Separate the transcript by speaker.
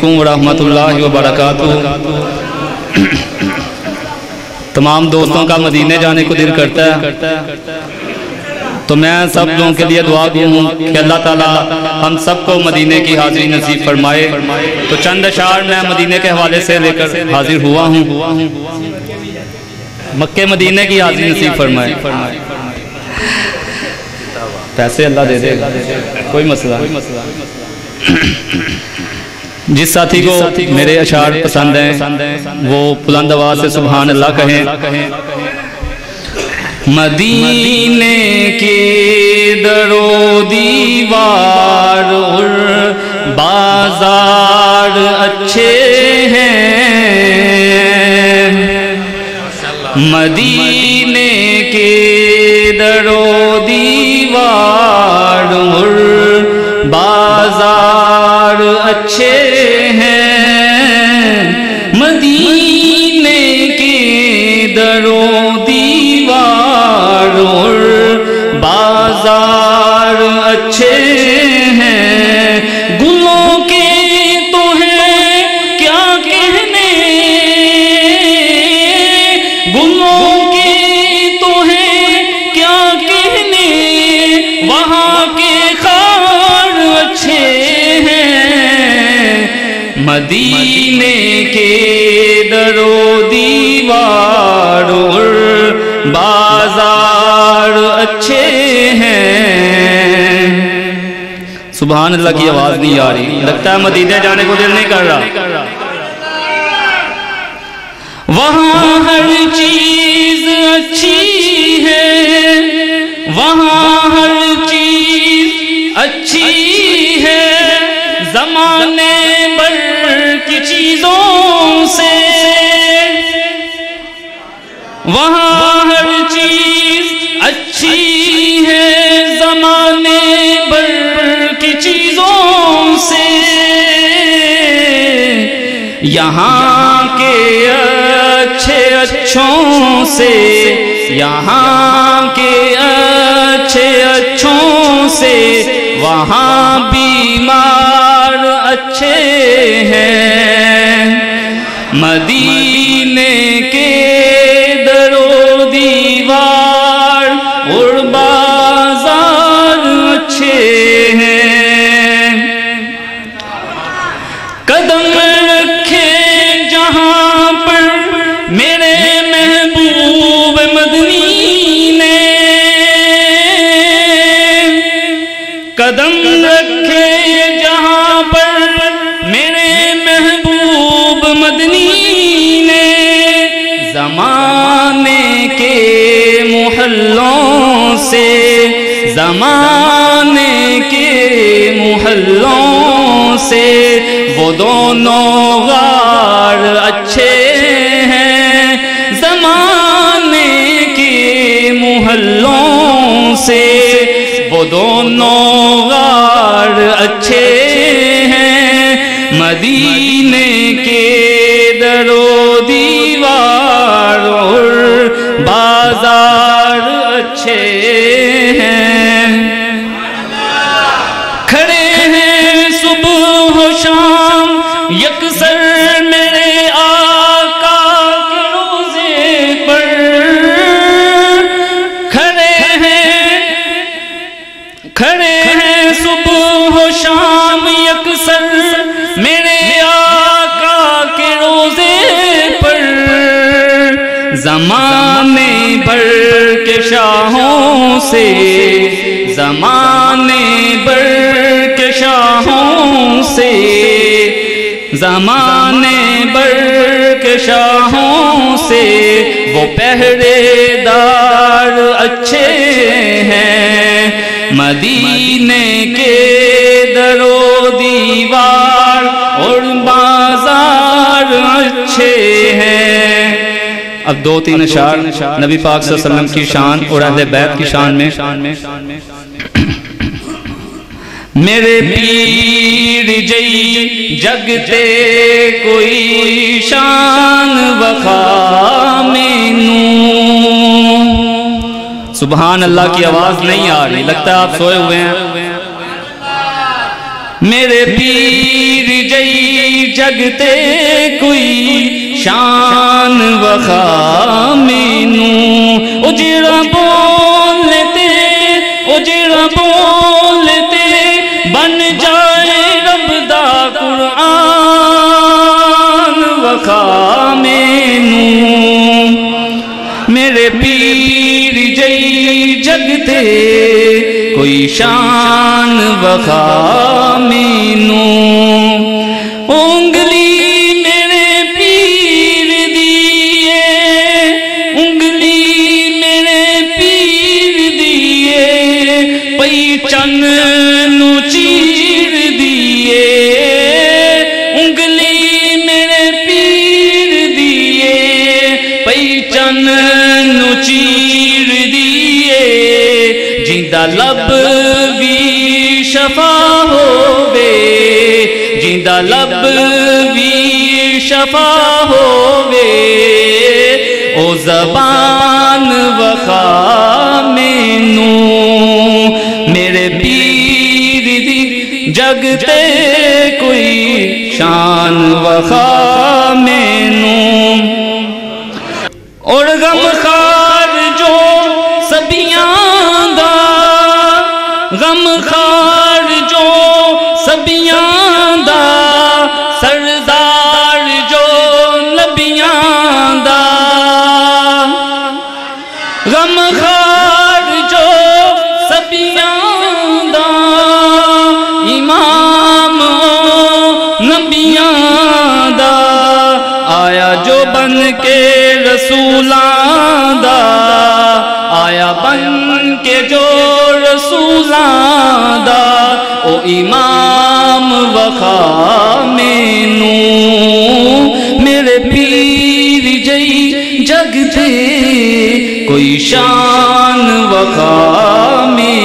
Speaker 1: علیکم ورحمۃ اللہ وبرکاتہ۔ تمام دوستوں کا مدینے جانے کو دل کرتا ہے، تو میں سب لوگوں کے لیے دعا گو ہوں کہ اللہ تعالیٰ ہم سب کو مدینے کی حاضری نصیب فرمائے۔ تو چند اشعار میں مدینے کے حوالے سے لے کر حاضر ہوا ہوں، مکہ مدینے کی حاضری نصیب فرمائے۔ پیسے اللہ دے دے، کوئی مسئلہ۔ جس ساتھی کو میرے اشعار پسند ہیں وہ بلند آواز سے سبحان اللہ کہیں۔ مدینے کے در و دیوار اور بازار اچھے ہیں، مدینے کے در و دیوار اور بازار اچھے ہیں، مدینے کے در و دیوار اور بازار اچھے ہیں، گلوں کے تو ہیں کیا کہنے، گلوں کے تو ہیں کیا کہنے، وہاں کے خار اچھے ہیں، مدینے کے در و دیوار اور بازار اچھے ہیں۔ سبحان اللہ کی آواز نہیں آ رہی، لگتا ہے مدینے جانے کو دل نہیں کر رہا۔ وہاں ہر چیز اچھی ہے، وہاں ہر چیز اچھی ہے، زمانے بھر کی چیزوں سے، وہاں ہر چیز اچھی ہے، زمانے بھر کی چیزوں سے، یہاں کے اچھے اچھوں سے، یہاں کے اچھے اچھوں سے، وہاں بیمار اچھے ہیں، مدینے کے در و دیوار اور بازار اچھے ہیں، قدم رکھے جہاں پر میرے محبوب مدنی نے، قدم رکھے جہاں پر میرے محبوب مدنی نے، زمانے کے محلوں سے، زمانے کے محلوں سے، وہ دونوں غار اچھے ہیں، زمانے کے محلوں سے، وہ دونوں غار اچھے ہیں، مدینے کے در و دیوار اور بازار اچھے ہیں، کھڑے ہیں صبح و شام یکسر میرے آقا کے روزے پر، کھڑے ہیں صبح و شام یکسر میرے آقا کے روزے پر، زمانے بھر کے شاہوں سے، زمانے بھر کے شاہوں سے، زمانے بھر کے شاہوں سے، وہ پہرے دار اچھے ہیں، مدینے کے در و دیوار اور بازار اچھے ہیں۔ اب دو تین اشعار نبی پاک صلی اللہ علیہ وسلم کی شان اور اہل بیت کی شان میں۔ میرے پیر جئی جگتے کوئی شان وفا مینوں، سبحان اللہ کی آواز نہیں آ رہی، لگتا ہے آپ سوئے ہوئے ہیں۔ میرے پیر جئی جگتے کوئی شان وخا مینوں اجڑا بولتے بن جائے رب دا قرآن وخا مینوں میرے پیر جئی جگتے کوئی شان وخا مینوں انگلی میرے پیر دیئے انگلی میرے پیر دیئے پئی چن نو چیر دیئے انگلی میرے پیر دیئے پئی چن نو چیر دیئے جیندہ لب بھی شفا ہووے جیندہ لب بھی شفا ہووے او زبان وخا مینوں میرے پیر دی جگتے کوئی شان وخا مینوں اور غم خار جو سبیاں دا غم خار جو سبیاں دا سردار جو نبیاں دا غم خار جو سبیاں دا امام نبیاں دا آیا جو بن کے رسولاں دا آیا بن کے جو رسولاں دا او امام وخا مینوں میرے پیر جئی جگتے کوئی شان وخا مینوں